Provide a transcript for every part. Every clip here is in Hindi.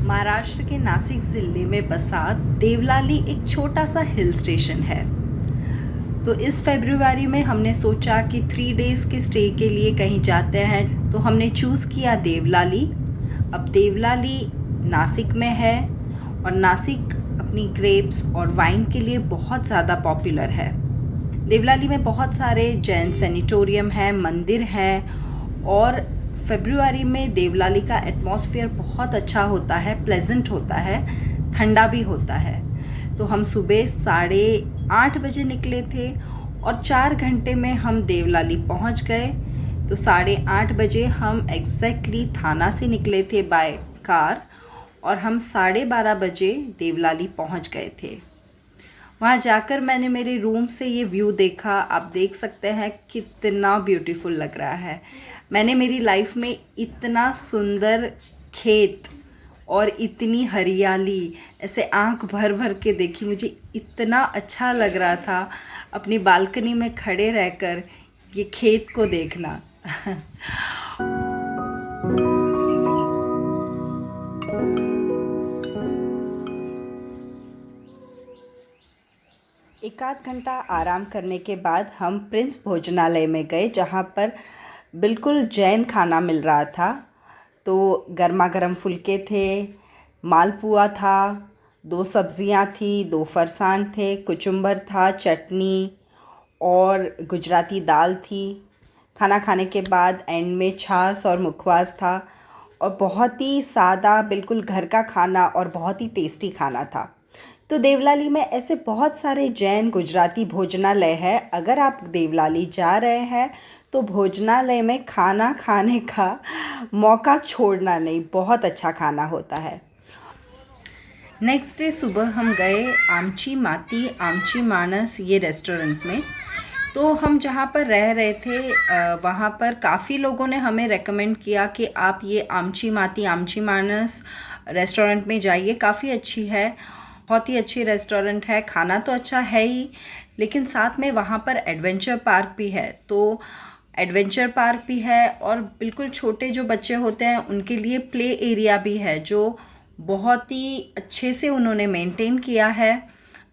महाराष्ट्र के नासिक ज़िले में बसा देवलाली एक छोटा सा हिल स्टेशन है। तो इस फरवरी में हमने सोचा कि 3 डेज़ के स्टे के लिए कहीं जाते हैं, तो हमने चूज़ किया देवलाली। अब देवलाली नासिक में है और नासिक अपनी ग्रेप्स और वाइन के लिए बहुत ज़्यादा पॉपुलर है। देवलाली में बहुत सारे जैन सैनिटोरियम हैं, मंदिर हैं और फरवरी में देवलाली का एटमॉस्फेयर बहुत अच्छा होता है, प्लेजेंट होता है, ठंडा भी होता है। तो हम सुबह 8:30 बजे निकले थे और 4 घंटे में हम देवलाली पहुंच गए। तो 8:30 बजे हम एग्जैक्टली थाना से निकले थे बाय कार और हम 12:30 बजे देवलाली पहुंच गए थे। वहाँ जाकर मैंने मेरे रूम से ये व्यू देखा। आप देख सकते हैं कितना ब्यूटीफुल लग रहा है। मैंने मेरी लाइफ में इतना सुंदर खेत और इतनी हरियाली ऐसे आंख भर भर के देखी। मुझे इतना अच्छा लग रहा था अपनी बालकनी में खड़े रहकर ये खेत को देखना। एक आध घंटा आराम करने के बाद हम प्रिंस भोजनालय में गए, जहाँ पर बिल्कुल जैन खाना मिल रहा था। तो गर्मा गर्म फुलके थे, मालपुआ था, 2 सब्जियां थी, 2 फरसान थे, कुचुम्बर था, चटनी और गुजराती दाल थी। खाना खाने के बाद एंड में छाछ और मुखवास था और बहुत ही सादा, बिल्कुल घर का खाना और बहुत ही टेस्टी खाना था। तो देवलाली में ऐसे बहुत सारे जैन गुजराती भोजनालय है। अगर आप देवलाली जा रहे हैं तो भोजनालय में खाना खाने का मौका छोड़ना नहीं, बहुत अच्छा खाना होता है। नेक्स्ट डे सुबह हम गए आमची माती आमची मानस ये रेस्टोरेंट में। तो हम जहाँ पर रह रहे थे वहाँ पर काफ़ी लोगों ने हमें रेकमेंड किया कि आप ये आमची माती आमची मानस रेस्टोरेंट में जाइए, काफ़ी अच्छी है, बहुत ही अच्छी रेस्टोरेंट है। खाना तो अच्छा है ही, लेकिन साथ में वहाँ पर एडवेंचर पार्क भी है। तो एडवेंचर पार्क भी है और बिल्कुल छोटे जो बच्चे होते हैं उनके लिए प्ले एरिया भी है, जो बहुत ही अच्छे से उन्होंने मेंटेन किया है।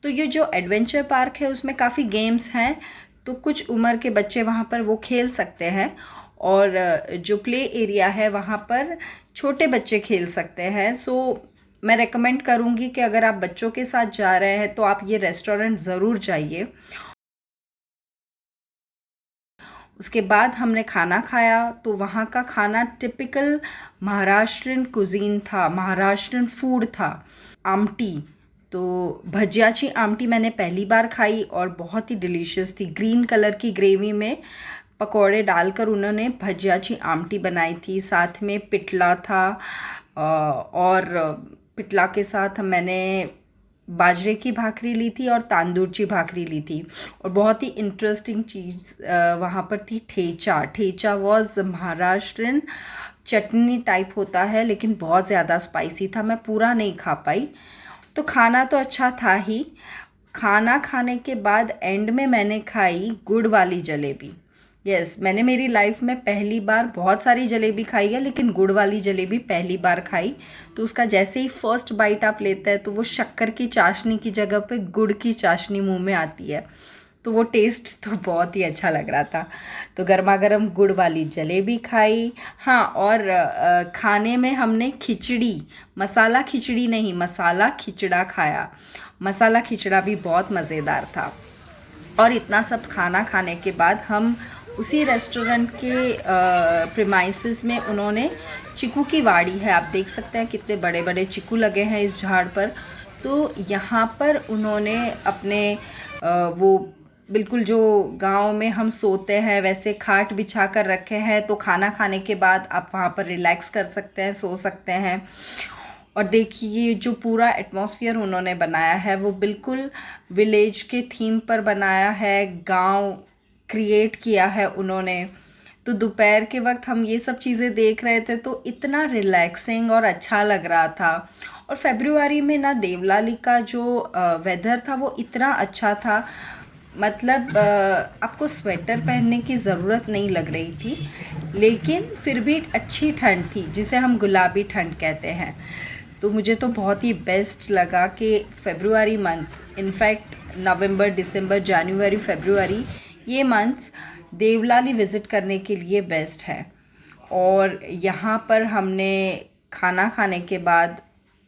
तो ये जो एडवेंचर पार्क है उसमें काफ़ी गेम्स हैं, तो कुछ उम्र के बच्चे वहाँ पर वो खेल सकते हैं और जो प्ले एरिया है वहाँ पर छोटे बच्चे खेल सकते हैं। सो मैं रेकमेंड करूँगी कि अगर आप बच्चों के साथ जा रहे हैं तो आप ये रेस्टोरेंट ज़रूर जाइए। उसके बाद हमने खाना खाया। तो वहाँ का खाना टिपिकल महाराष्ट्रियन कुजीन था, महाराष्ट्रियन फूड था। आमटी, तो भजियाची आमटी मैंने पहली बार खाई और बहुत ही डिलीशियस थी। ग्रीन कलर की ग्रेवी में पकोड़े डालकर उन्होंने भजियाची आमटी बनाई थी। साथ में पिटला था और पिटला के साथ मैंने बाजरे की भाकरी ली थी और तांदूरची भाकरी ली थी। और बहुत ही इंटरेस्टिंग चीज़ वहाँ पर थी thecha. Thecha was Maharashtrian chutney type होता है, लेकिन बहुत ज़्यादा स्पाइसी था, मैं पूरा नहीं खा पाई। तो खाना तो अच्छा था ही। खाना खाने के बाद एंड में मैंने खाई गुड़ वाली जलेबी। यस, मैंने मेरी लाइफ में पहली बार बहुत सारी जलेबी खाई है, लेकिन गुड़ वाली जलेबी पहली बार खाई। तो उसका जैसे ही फर्स्ट बाइट आप लेते हैं तो वो शक्कर की चाशनी की जगह पे गुड़ की चाशनी मुंह में आती है। तो वो टेस्ट तो बहुत ही अच्छा लग रहा था। तो गर्मा गर्म गुड़ वाली जलेबी खाई। हाँ, और खाने में हमने खिचड़ी, मसाला खिचड़ी नहीं, मसाला खिचड़ा खाया। मसाला खिचड़ा भी बहुत मज़ेदार था। और इतना सब खाना खाने के बाद हम उसी रेस्टोरेंट के प्रीमाइसेस में, उन्होंने चीकू की वाड़ी है, आप देख सकते हैं कितने बड़े बड़े चीकू लगे हैं इस झाड़ पर। तो यहाँ पर उन्होंने अपने वो बिल्कुल जो गांव में हम सोते हैं वैसे खाट बिछा कर रखे हैं। तो खाना खाने के बाद आप वहाँ पर रिलैक्स कर सकते हैं, सो सकते हैं। और देखिए जो पूरा एटमॉस्फेयर उन्होंने बनाया है वो बिल्कुल विलेज के थीम पर बनाया है, गांव क्रिएट किया है उन्होंने। तो दोपहर के वक्त हम ये सब चीज़ें देख रहे थे तो इतना रिलैक्सिंग और अच्छा लग रहा था। और फरवरी में ना देवलाली का जो वेदर था वो इतना अच्छा था, मतलब आपको स्वेटर पहनने की ज़रूरत नहीं लग रही थी, लेकिन फिर भी अच्छी ठंड थी जिसे हम गुलाबी ठंड कहते हैं। तो मुझे तो बहुत ही बेस्ट लगा कि फरवरी मंथ, इनफैक्ट नवंबर, दिसंबर, जनवरी, फरवरी, ये मंथ्स देवलाली विज़िट करने के लिए बेस्ट है। और यहाँ पर हमने खाना खाने के बाद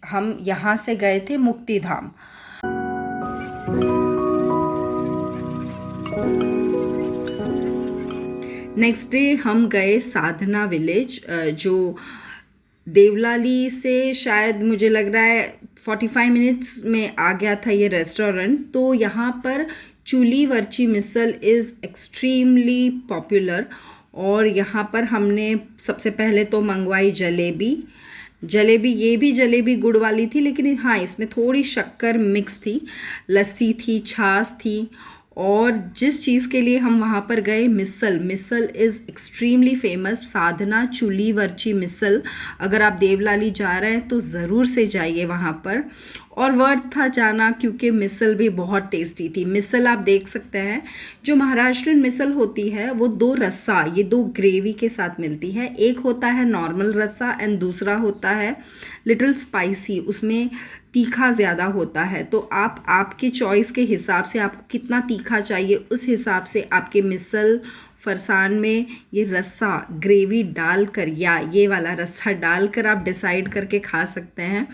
हम यहाँ से गए थे मुक्तिधाम। नेक्स्ट डे हम गए साधना विलेज, जो देवलाली से शायद मुझे लग रहा है 45 मिनट्स में आ गया था ये रेस्टोरेंट। तो यहाँ पर Chuli Varchi misal is extremely popular. और यहाँ पर हमने सबसे पहले तो मंगवाई जलेबी। ये भी जलेबी गुड़ वाली थी, लेकिन हाँ इसमें थोड़ी शक्कर मिक्स थी। लस्सी थी, छाछ थी। और जिस चीज़ के लिए हम वहाँ पर गए, misal is extremely famous, Sadhana Chuli Varchi misal. अगर आप देवलाली जा रहे हैं तो ज़रूर से जाइए वहाँ पर। और वर्थ था जाना, क्योंकि मिसल भी बहुत टेस्टी थी। मिसल आप देख सकते हैं, जो महाराष्ट्रियन मिसल होती है वो 2 रस्सा, ये 2 ग्रेवी के साथ मिलती है। एक होता है नॉर्मल रस्सा एंड दूसरा होता है लिटिल स्पाइसी, उसमें तीखा ज़्यादा होता है। तो आप आपके चॉइस के हिसाब से, आपको कितना तीखा चाहिए उस हिसाब से आपके मिसल फरसान में ये रस्सा ग्रेवी डालकर या ये वाला रस्सा डालकर आप डिसाइड करके खा सकते हैं।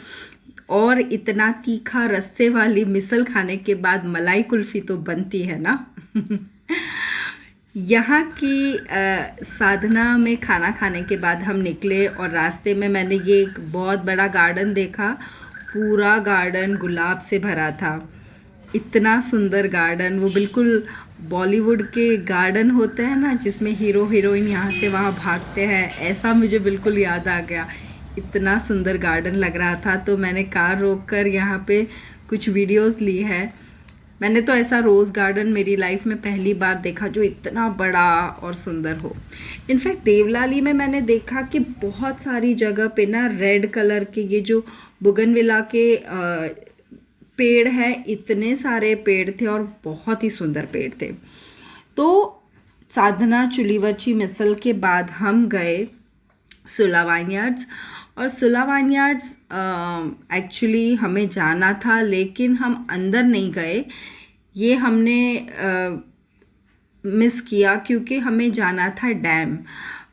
और इतना तीखा रस्से वाली मिसल खाने के बाद मलाई कुल्फ़ी तो बनती है ना। यहाँ की साधना में खाना खाने के बाद हम निकले और रास्ते में मैंने ये एक बहुत बड़ा गार्डन देखा। पूरा गार्डन गुलाब से भरा था। इतना सुंदर गार्डन, वो बिल्कुल बॉलीवुड के गार्डन होते हैं ना, जिसमें हीरो हीरोइन यहाँ से वहाँ भागते हैं, ऐसा मुझे बिल्कुल याद आ गया। इतना सुंदर गार्डन लग रहा था। तो मैंने कार रोककर यहाँ पे कुछ वीडियोस ली है। मैंने तो ऐसा रोज़ गार्डन मेरी लाइफ में पहली बार देखा जो इतना बड़ा और सुंदर हो। इनफैक्ट देवलाली में मैंने देखा कि बहुत सारी जगह पे ना रेड कलर के ये जो बुगनविला के पेड़ हैं, इतने सारे पेड़ थे और बहुत ही सुंदर पेड़ थे। तो साधना चूली वर्ची मिसल के बाद हम गए सुला वाइनयार्ड्स। और सुला वाइनयार्ड्स एक्चुअली हमें जाना था, लेकिन हम अंदर नहीं गए। ये हमने मिस किया क्योंकि हमें जाना था डैम।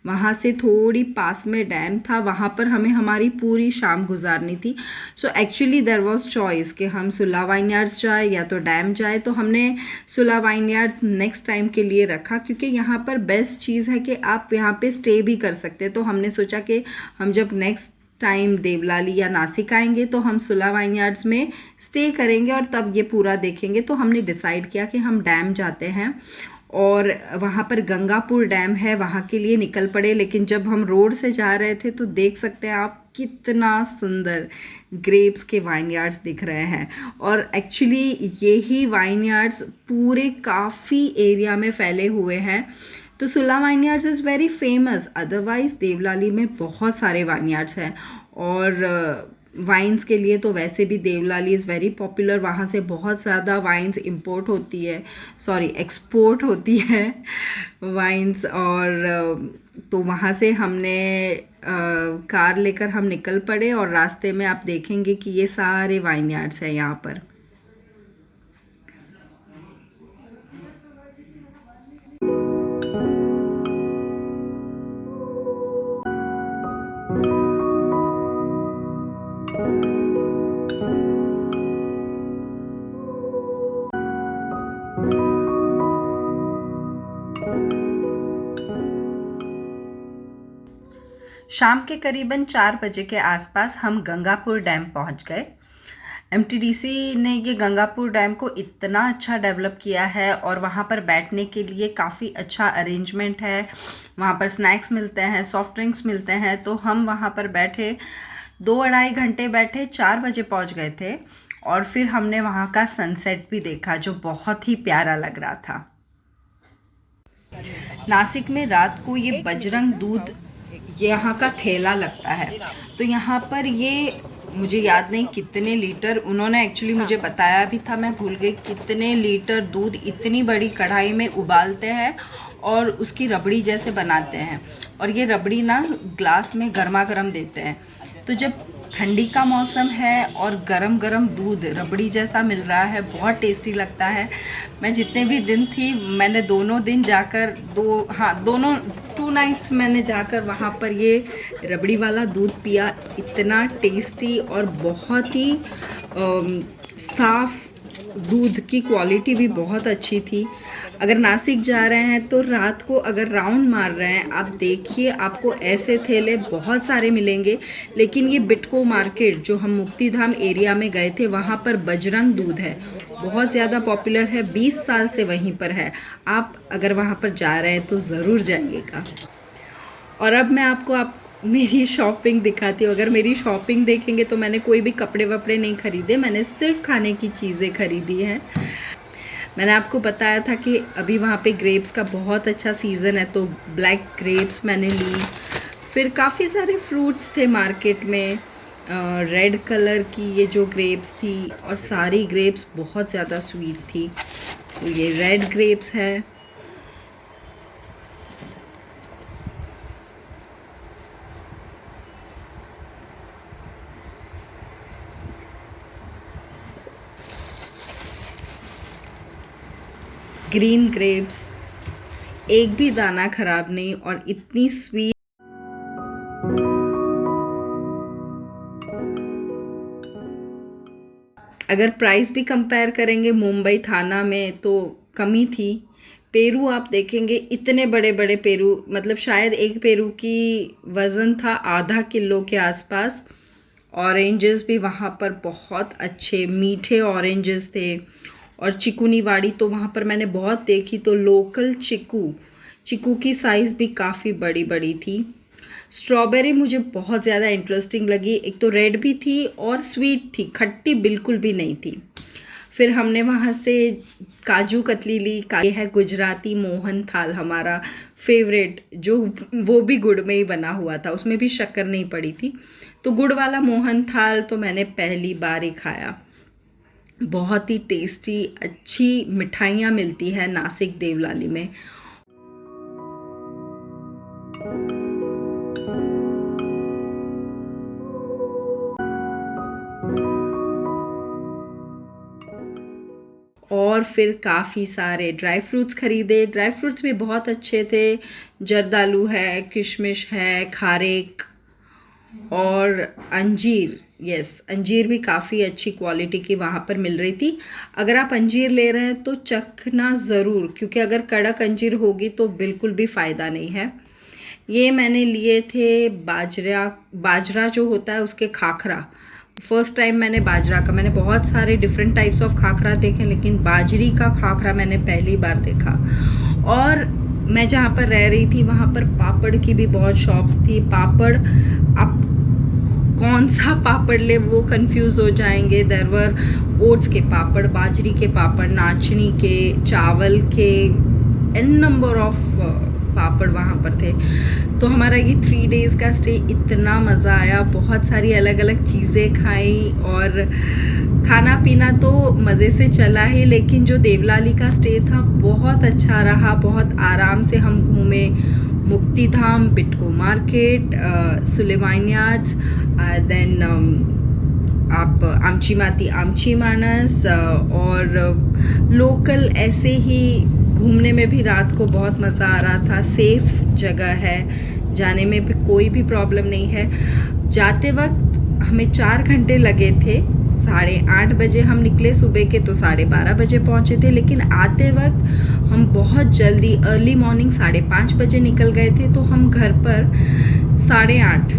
वहाँ से थोड़ी पास में डैम था, वहाँ पर हमें हमारी पूरी शाम गुजारनी थी। So actually there was choice कि हम सुला वाइनयार्ड्स जाए या तो डैम जाए। तो हमने सुला वाइनयार्ड्स नेक्स्ट टाइम के लिए रखा, क्योंकि यहाँ पर बेस्ट चीज़ है कि आप यहाँ पे स्टे भी कर सकते हैं। तो हमने सोचा कि हम जब नेक्स्ट टाइम देवलाली या नासिक आएंगे तो हम सुला वाइनयार्ड्स में स्टे करेंगे और तब ये पूरा देखेंगे। तो हमने डिसाइड किया कि हम डैम जाते हैं और वहाँ पर गंगापुर डैम है, वहाँ के लिए निकल पड़े। लेकिन जब हम रोड से जा रहे थे तो देख सकते हैं आप कितना सुंदर ग्रेप्स के वाइनयार्ड्स दिख रहे हैं। और एक्चुअली यही वाइनयार्ड्स पूरे काफ़ी एरिया में फैले हुए हैं। तो Sula vineyards is very famous. Otherwise Devlali में बहुत सारे वाइनयार्ड्स हैं और वाइन्स के लिए तो वैसे भी देवलाली इज़ वेरी पॉपुलर। वहाँ से बहुत ज़्यादा वाइन्स एक्सपोर्ट होती है वाइन्स। और तो वहाँ से हमने कार लेकर हम निकल पड़े और रास्ते में आप देखेंगे कि ये सारे वाइनयार्ड्स हैं यहाँ पर। शाम के करीबन 4 बजे के आसपास हम गंगापुर डैम पहुंच गए। एमटीडीसी ने ये गंगापुर डैम को इतना अच्छा डेवलप किया है और वहाँ पर बैठने के लिए काफ़ी अच्छा अरेंजमेंट है। वहाँ पर स्नैक्स मिलते हैं, सॉफ्ट ड्रिंक्स मिलते हैं। तो हम वहाँ पर बैठे 2-2.5 घंटे बैठे, 4 बजे पहुँच गए थे। और फिर हमने वहाँ का सनसेट भी देखा जो बहुत ही प्यारा लग रहा था। नासिक में रात को ये बजरंग दूध यहाँ का ठेला लगता है। तो यहाँ पर ये मुझे याद नहीं कितने लीटर, उन्होंने एक्चुअली मुझे बताया भी था, मैं भूल गई कितने लीटर दूध इतनी बड़ी कढ़ाई में उबालते हैं और उसकी रबड़ी जैसे बनाते हैं। और ये रबड़ी ना ग्लास में गर्मा गर्म देते हैं। तो जब ठंडी का मौसम है और गरम गरम दूध रबड़ी जैसा मिल रहा है, बहुत टेस्टी लगता है। मैं जितने भी दिन थी मैंने दोनों दिन जाकर दोनों 2 नाइट्स मैंने जाकर वहाँ पर ये रबड़ी वाला दूध पिया। इतना टेस्टी और बहुत ही साफ़ दूध की क्वालिटी भी बहुत अच्छी थी। अगर नासिक जा रहे हैं तो रात को अगर राउंड मार रहे हैं आप देखिए, आपको ऐसे ठेले बहुत सारे मिलेंगे। लेकिन ये बिटको मार्केट जो हम मुक्तिधाम एरिया में गए थे वहाँ पर बजरंग दूध है, बहुत ज़्यादा पॉपुलर है, 20 साल से वहीं पर है। आप अगर वहाँ पर जा रहे हैं तो ज़रूर जाइएगा। और अब मैं आपको मेरी शॉपिंग दिखाती हूँ। अगर मेरी शॉपिंग देखेंगे तो मैंने कोई भी कपड़े वपड़े नहीं ख़रीदे, मैंने सिर्फ खाने की चीज़ें खरीदी हैं। मैंने आपको बताया था कि अभी वहाँ पे ग्रेप्स का बहुत अच्छा सीज़न है, तो ब्लैक ग्रेप्स मैंने ली। फिर काफ़ी सारे फ्रूट्स थे मार्केट में, रेड कलर की ये जो ग्रेप्स थी, और सारी ग्रेप्स बहुत ज़्यादा स्वीट थी। तो ये रेड ग्रेप्स है। ग्रीन ग्रेप्स, एक भी दाना ख़राब नहीं और इतनी स्वीट। अगर प्राइस भी कंपेयर करेंगे मुंबई थाना में तो कमी थी। पेरू आप देखेंगे, इतने बड़े बड़े पेरू, मतलब शायद एक पेरू की वज़न था आधा किलो के आसपास। ऑरेंजेस भी वहाँ पर बहुत अच्छे मीठे ऑरेंजेस थे। और चिकू निवाड़ी तो वहाँ पर मैंने बहुत देखी, तो लोकल चिकू की साइज़ भी काफ़ी बड़ी बड़ी थी। स्ट्रॉबेरी मुझे बहुत ज़्यादा इंटरेस्टिंग लगी, एक तो रेड भी थी और स्वीट थी, खट्टी बिल्कुल भी नहीं थी। फिर हमने वहाँ से काजू कतली ली। ये है गुजराती मोहन थाल, हमारा फेवरेट, जो वो भी गुड़ में ही बना हुआ था, उसमें भी शक्कर नहीं पड़ी थी। तो गुड़ वाला मोहन थाल तो मैंने पहली बार ही खाया। बहुत ही टेस्टी अच्छी मिठाइयाँ मिलती है नासिक देवलाली में। और फिर काफ़ी सारे ड्राई फ्रूट्स ख़रीदे। ड्राई फ्रूट्स भी बहुत अच्छे थे, जर्दालू है, किशमिश है, खारेक और अंजीर। अंजीर भी काफ़ी अच्छी क्वालिटी की वहाँ पर मिल रही थी। अगर आप अंजीर ले रहे हैं तो चखना ज़रूर, क्योंकि अगर कड़क अंजीर होगी तो बिल्कुल भी फ़ायदा नहीं है। ये मैंने लिए थे बाजरा जो होता है उसके खाखरा। फर्स्ट टाइम मैंने बाजरा का, मैंने बहुत सारे डिफरेंट टाइप्स ऑफ खाखरा देखे, लेकिन बाजरी का खाखरा मैंने पहली बार देखा। और मैं जहाँ पर रह रही थी वहाँ पर पापड़ की भी बहुत शॉप्स थी। पापड़, आप कौन सा पापड़ ले वो कंफ्यूज हो जाएंगे। देयर वर ओट्स के पापड़, बाजरी के पापड़, नाचनी के, चावल के, एन नंबर ऑफ पापड़ वहाँ पर थे। तो हमारा ये 3 डेज़ का स्टे, इतना मज़ा आया, बहुत सारी अलग अलग चीज़ें खाई और खाना पीना तो मज़े से चला ही। लेकिन जो देवलाली का स्टे था बहुत अच्छा रहा, बहुत आराम से हम घूमे। Muktidham, Bytco market, Suleman yards, then आप आमची मानस, और लोकल ऐसे ही घूमने में भी रात को बहुत मज़ा आ रहा था। सेफ जगह है, जाने में भी कोई भी प्रॉब्लम नहीं है। जाते वक्त हमें 4 घंटे लगे थे, 8:30 बजे हम निकले सुबह के, तो 12:30 बजे पहुँचे थे। लेकिन आते वक्त हम बहुत जल्दी अर्ली मॉर्निंग 5:30 बजे निकल गए थे, तो हम घर पर 8:30,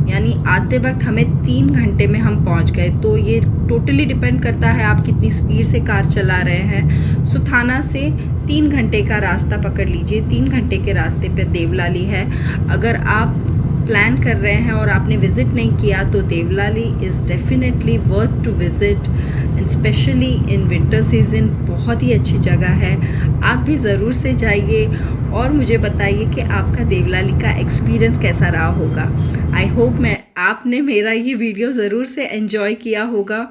यानी आते वक्त हमें 3 घंटे में हम पहुंच गए। तो ये टोटली डिपेंड करता है आप कितनी स्पीड से कार चला रहे हैं। सो थाना से 3 घंटे का रास्ता पकड़ लीजिए, 3 घंटे के रास्ते पे देवलाली है। अगर आप प्लान कर रहे हैं और आपने विज़िट नहीं किया तो Devlali is definitely worth to visit, and specially in winter season. बहुत ही अच्छी जगह है, आप भी ज़रूर से जाइए और मुझे बताइए कि आपका देवलाली का एक्सपीरियंस कैसा रहा होगा। आई होप आपने मेरा ये वीडियो ज़रूर से एंजॉय किया होगा।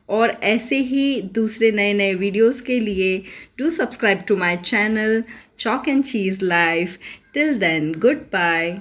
और ऐसे ही दूसरे नए नए वीडियोस के लिए do subscribe to my channel chalk and cheese life. Till then, good bye.